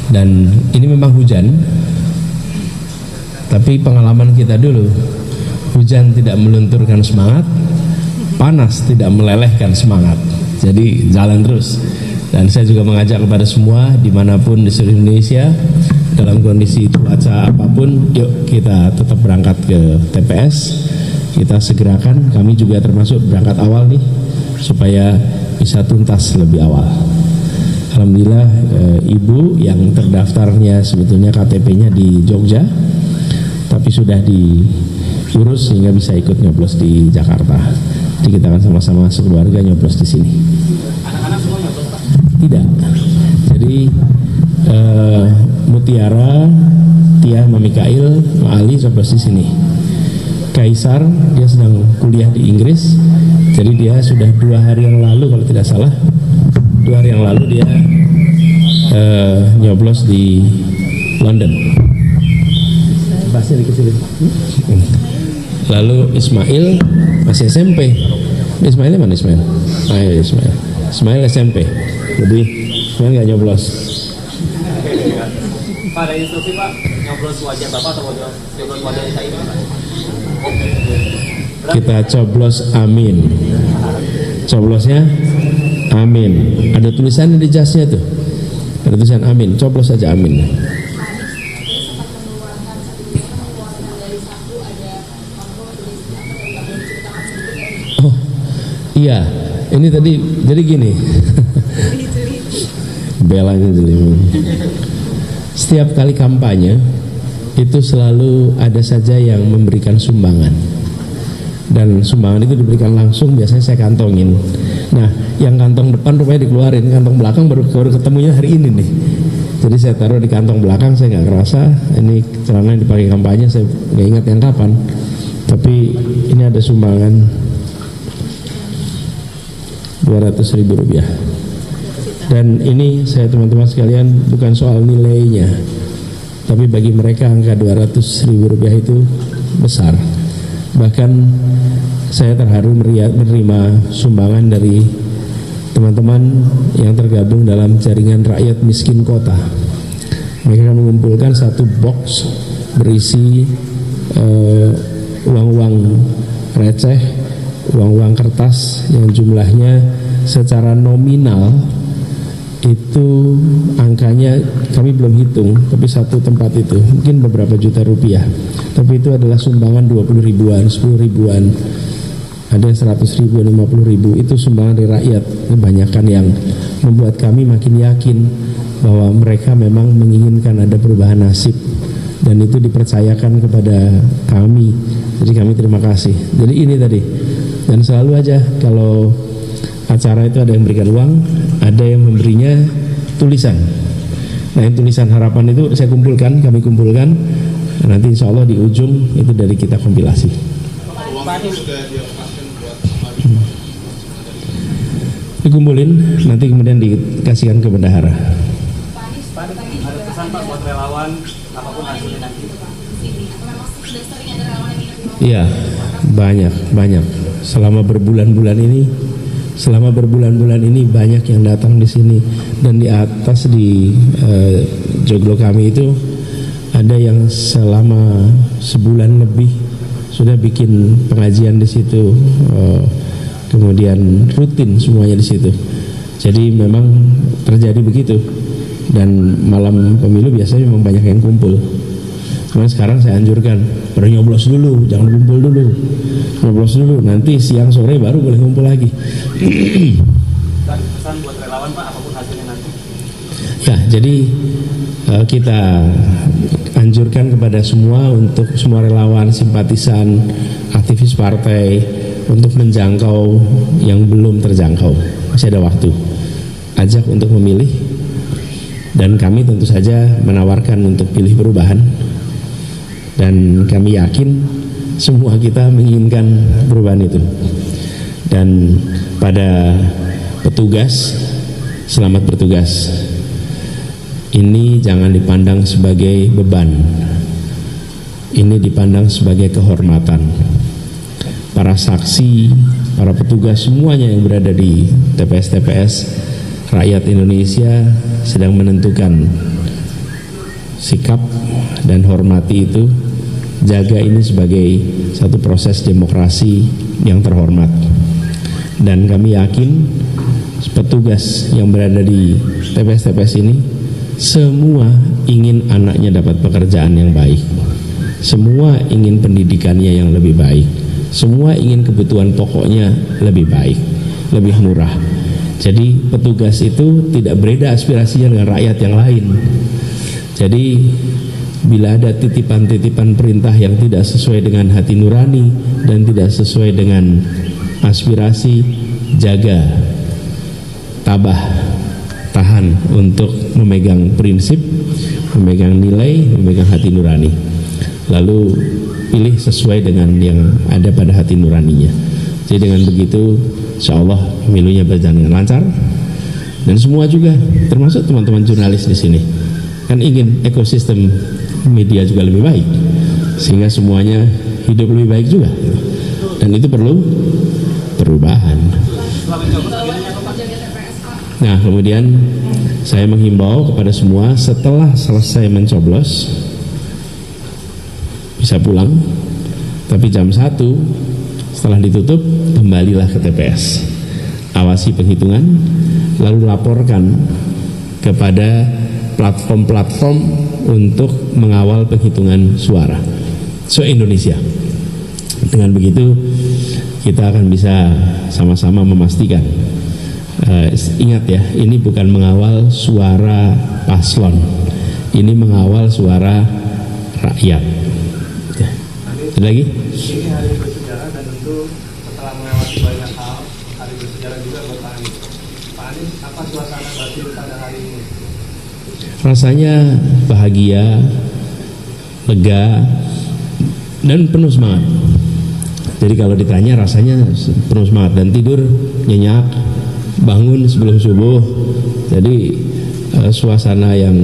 Dan ini memang hujan, tapi pengalaman kita dulu, hujan tidak melunturkan semangat, panas tidak melelehkan semangat. Jadi jalan terus. Dan saya juga mengajak kepada semua dimanapun di seluruh Indonesia, dalam kondisi cuaca apapun, yuk kita tetap berangkat ke TPS. Kita segerakan, kami juga termasuk berangkat awal nih, supaya bisa tuntas lebih awal. Alhamdulillah ibu yang terdaftarnya sebetulnya KTP-nya di Jogja, tapi sudah diurus sehingga bisa ikut nyoblos di Jakarta. Jadi kita akan sama-sama sekeluarga nyoblos di sini. Anak-anak semua nyoblos Pak? Tidak. Jadi Mutiara, Tia, Mamikail, Ali nyoblos di sini. Kaisar dia sedang kuliah di Inggris, jadi dia sudah 2 hari yang lalu kalau tidak salah, 2 hari yang lalu dia nyoblos di London. Bahasnya dikecilin. Lalu Ismail masih SMP. Ismailnya mana Ismail? Ayo Ismail. Ismail SMP. Jadi Ismail nggak nyoblos. Pak, ada instruksi Pak, nyoblos wajah Bapak atau nyoblos wajah Isa ini Pak? Kita coblos amin. Coblosnya amin. Ada tulisannya di jasnya tuh. Ada tulisan amin. Coblos saja amin. Oh iya, ini tadi jadi gini. Belanya jadi. Setiap kali kampanye itu selalu ada saja yang memberikan sumbangan, dan sumbangan itu diberikan langsung, biasanya saya kantongin. Nah, yang kantong depan rupanya dikeluarin, kantong belakang baru ketemunya hari ini nih. Jadi saya taruh di kantong belakang, saya nggak ngerasa ini celana yang dipakai kampanye, saya nggak ingat yang kapan. Tapi ini ada sumbangan Rp200.000. Dan ini saya teman-teman sekalian bukan soal nilainya, tapi bagi mereka angka Rp200.000 itu besar. Bahkan saya terharu menerima sumbangan dari teman-teman yang tergabung dalam jaringan rakyat miskin kota. Mereka mengumpulkan 1 box berisi uang-uang receh, uang-uang kertas yang jumlahnya secara nominal itu angkanya kami belum hitung, tapi satu tempat itu mungkin beberapa juta rupiah. Tapi itu adalah sumbangan 20 ribuan, 10 ribuan, ada yang 100 ribu, 50 ribu. Itu sumbangan dari rakyat. Kebanyakan yang membuat kami makin yakin bahwa mereka memang menginginkan ada perubahan nasib, dan itu dipercayakan kepada kami. Jadi kami terima kasih. Jadi ini tadi, dan selalu aja kalau acara itu ada yang memberikan uang, ada yang memberinya tulisan. Nah, yang tulisan harapan itu saya kumpulkan, kami kumpulkan. Nanti insya Allah di ujung itu dari kita kompilasi. Dikumpulin, nanti kemudian dikasihkan ke bendahara. Pak, ada pesan Pak buat relawan apapun hasilnya nanti? Iya, banyak. Selama berbulan-bulan ini banyak yang datang di sini, dan di atas di joglo kami itu ada yang selama sebulan lebih sudah bikin pengajian di situ, kemudian rutin semuanya di situ. Jadi memang terjadi begitu, dan malam pemilu biasanya memang banyak yang kumpul. Cuman sekarang saya anjurkan baru nyoblos dulu, jangan kumpul dulu. Nyoblos dulu, nanti siang sore baru boleh kumpul lagi. Dan pesan buat relawan Pak, apapun hasilnya nanti? Ya, jadi kita anjurkan kepada semua, untuk semua relawan, simpatisan, aktivis partai, untuk menjangkau yang belum terjangkau. Masih ada waktu. Ajak untuk memilih, dan kami tentu saja menawarkan untuk pilih perubahan. Dan kami yakin semua kita menginginkan perubahan itu. Dan pada petugas, selamat bertugas. Ini jangan dipandang sebagai beban, ini dipandang sebagai kehormatan. Para saksi, para petugas, semuanya yang berada di TPS-TPS rakyat Indonesia sedang menentukan sikap dan hormati itu, jaga ini sebagai satu proses demokrasi yang terhormat. Dan kami yakin petugas yang berada di TPS-TPS ini semua ingin anaknya dapat pekerjaan yang baik, semua ingin pendidikannya yang lebih baik, semua ingin kebutuhan pokoknya lebih baik, lebih murah. Jadi petugas itu tidak berbeda aspirasinya dengan rakyat yang lain. Jadi bila ada titipan-titipan perintah yang tidak sesuai dengan hati nurani dan tidak sesuai dengan aspirasi, jaga, tabah, tahan untuk memegang prinsip, memegang nilai, memegang hati nurani. Lalu pilih sesuai dengan yang ada pada hati nuraninya. Jadi dengan begitu, insya Allah pemilunya berjalan dengan lancar. Dan semua juga, termasuk teman-teman jurnalis di sini, kan ingin ekosistem media juga lebih baik, sehingga semuanya hidup lebih baik juga. Dan itu perlu perubahan. Nah, kemudian saya menghimbau kepada semua, setelah selesai mencoblos bisa pulang, tapi jam 1 setelah ditutup kembalilah ke TPS, awasi penghitungan, lalu laporkan kepada platform-platform untuk mengawal penghitungan suara se-Indonesia. Dengan begitu kita akan bisa sama-sama memastikan, ingat ya, ini bukan mengawal suara paslon, ini mengawal suara rakyat. Ada lagi? Ini hari bersejarah dan tentu setelah melewati banyak hal, hari bersejarah juga buat Pak Anies. Pak Anies, apa suasana batin pada hari ini? Rasanya bahagia, lega, dan penuh semangat. Jadi kalau ditanya rasanya penuh semangat, dan tidur nyenyak, bangun sebelum subuh. Jadi suasana yang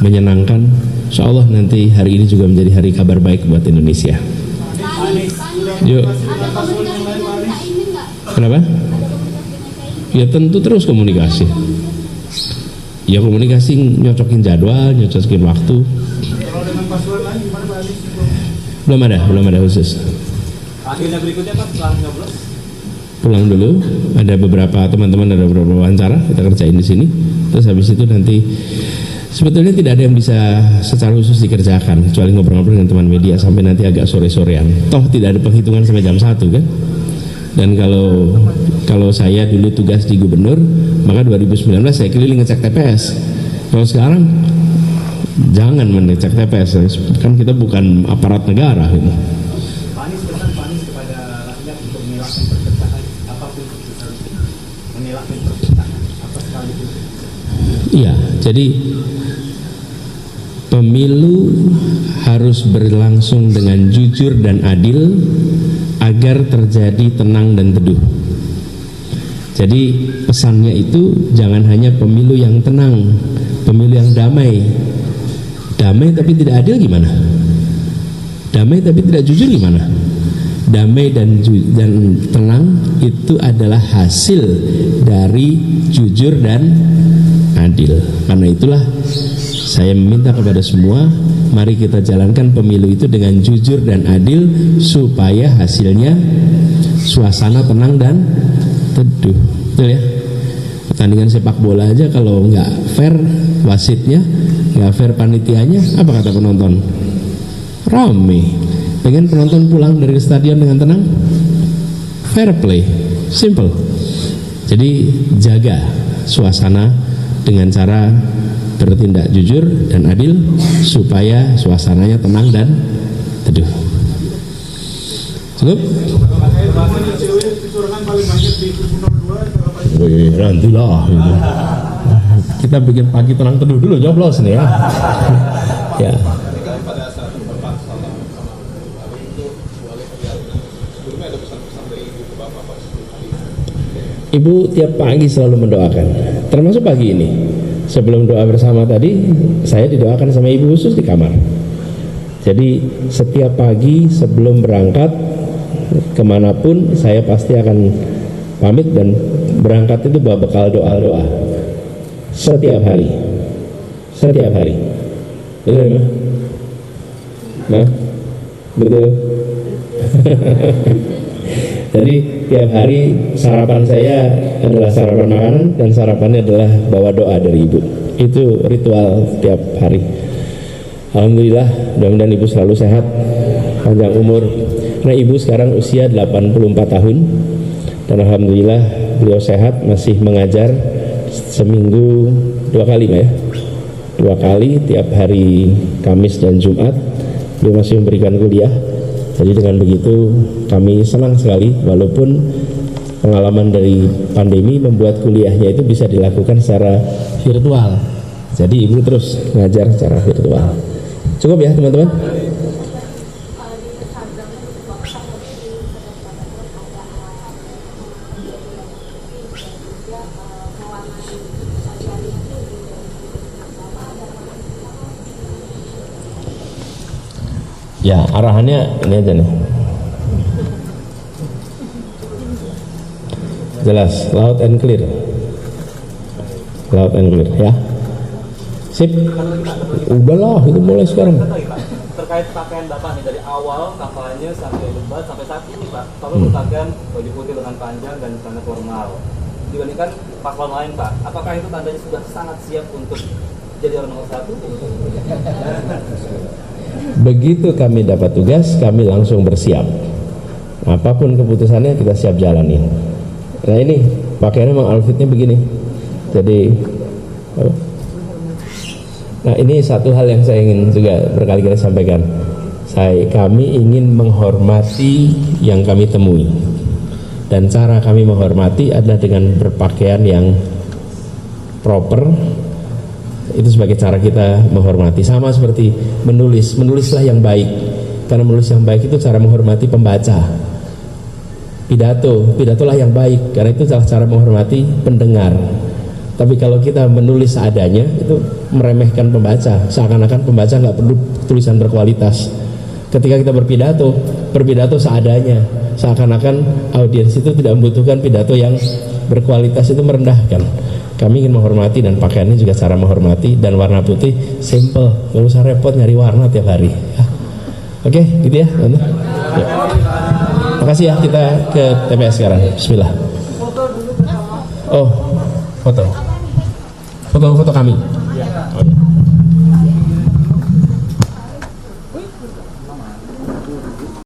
menyenangkan. Insya Allah nanti hari ini juga menjadi hari kabar baik buat Indonesia. Yuk. Kenapa? Ya tentu terus komunikasi. Ya komunikasi, nyocokin jadwal, nyocokin waktu. Kalau dengan paslon lain gimana Pak Anies? Belum ada khusus. Akhirnya berikutnya Pak, setelah nyoblos Pulang dulu, ada beberapa teman-teman, ada beberapa wawancara kita kerjain di sini. Terus habis itu nanti sebetulnya tidak ada yang bisa secara khusus dikerjakan kecuali ngobrol-ngobrol dengan teman media sampai nanti agak sore-sorean. Toh tidak ada penghitungan sampai jam 1 kan? Dan kalau saya dulu tugas di gubernur, maka 2019 saya keliling ngecek TPS. Kalau sekarang jangan mengecek TPS, kan kita bukan aparat negara gitu. Pak Anies, pesan Pak Anies kepada rakyat untuk mengelakkan perpecahan, apapun keputusan, mengelakkan perpecahan apa sekali itu. Iya, jadi pemilu harus berlangsung dengan jujur dan adil agar terjadi tenang dan teduh. Jadi pesannya itu jangan hanya pemilu yang tenang, pemilu yang damai. Damai tapi tidak adil gimana? Damai tapi tidak jujur gimana? Damai dan tenang itu adalah hasil dari jujur dan adil. Karena itulah saya meminta kepada semua, mari kita jalankan pemilu itu dengan jujur dan adil supaya hasilnya suasana tenang dan teduh. Betul ya? Pertandingan sepak bola aja kalau nggak fair wasitnya, nggak fair panitianya, apa kata penonton? Rame. Pengen penonton pulang dari stadion dengan tenang? Fair play, simple. Jadi jaga suasana dengan cara bertindak jujur dan adil supaya suasananya tenang dan teduh. Cukup? Wih, nantilah gitu. Kita bikin pagi tenang teduh dulu, joblos nih ya. Ya. Ibu tiap pagi selalu mendoakan, termasuk pagi ini. Sebelum doa bersama tadi, saya didoakan sama ibu khusus di kamar. Jadi setiap pagi sebelum berangkat kemanapun, saya pasti akan pamit dan berangkat itu bawa bekal doa-doa. Setiap hari. Betul ya? Nah, betul. Jadi tiap hari sarapan saya adalah sarapan makanan dan sarapannya adalah bawa doa dari ibu. Itu ritual tiap hari. Alhamdulillah, mudah-mudahan ibu selalu sehat, panjang umur. Nah, ibu sekarang usia 84 tahun dan alhamdulillah beliau sehat, masih mengajar seminggu 2 kali Pak ya. 2 kali tiap hari Kamis dan Jumat beliau masih memberikan kuliah. Jadi dengan begitu kami senang sekali, walaupun pengalaman dari pandemi membuat kuliahnya itu bisa dilakukan secara virtual. Jadi ibu terus ngajar secara virtual. Cukup ya teman-teman? Ya, arahannya ini aja nih. Jelas, loud and clear. Loud and clear ya. Sip. Udahlah, itu mulai sekarang. Terkait pakaian Bapak nih dari awal kampanye sampai debat sampai saat ini Pak, Bapak berpakaian baju putih lengan panjang dan celana formal. Dibandingkan paslon lain Pak, apakah itu tandanya sudah sangat siap untuk jadi orang nomor 1? Begitu kami dapat tugas, kami langsung bersiap. Apapun keputusannya kita siap jalanin. Nah ini pakaiannya memang outfitnya begini. Jadi, nah ini satu hal yang saya ingin juga berkali-kali sampaikan. Kami ingin menghormati yang kami temui. Dan cara kami menghormati adalah dengan berpakaian yang proper. Itu sebagai cara kita menghormati. Sama seperti menulislah yang baik, karena menulis yang baik itu cara menghormati pembaca. Pidatolah yang baik, karena itu salah cara menghormati pendengar. Tapi kalau kita menulis seadanya, itu meremehkan pembaca, seakan-akan pembaca nggak perlu tulisan berkualitas. Ketika kita berpidato seadanya, seakan-akan audiens itu tidak membutuhkan pidato yang berkualitas, itu merendahkan. Kami ingin menghormati dan pakaiannya juga cara menghormati, dan warna putih simple, nggak usah repot nyari warna tiap hari. Oke, gitu ya, ya. Makasih ya, kita ke TPS sekarang. Bismillah. Oh, foto kami.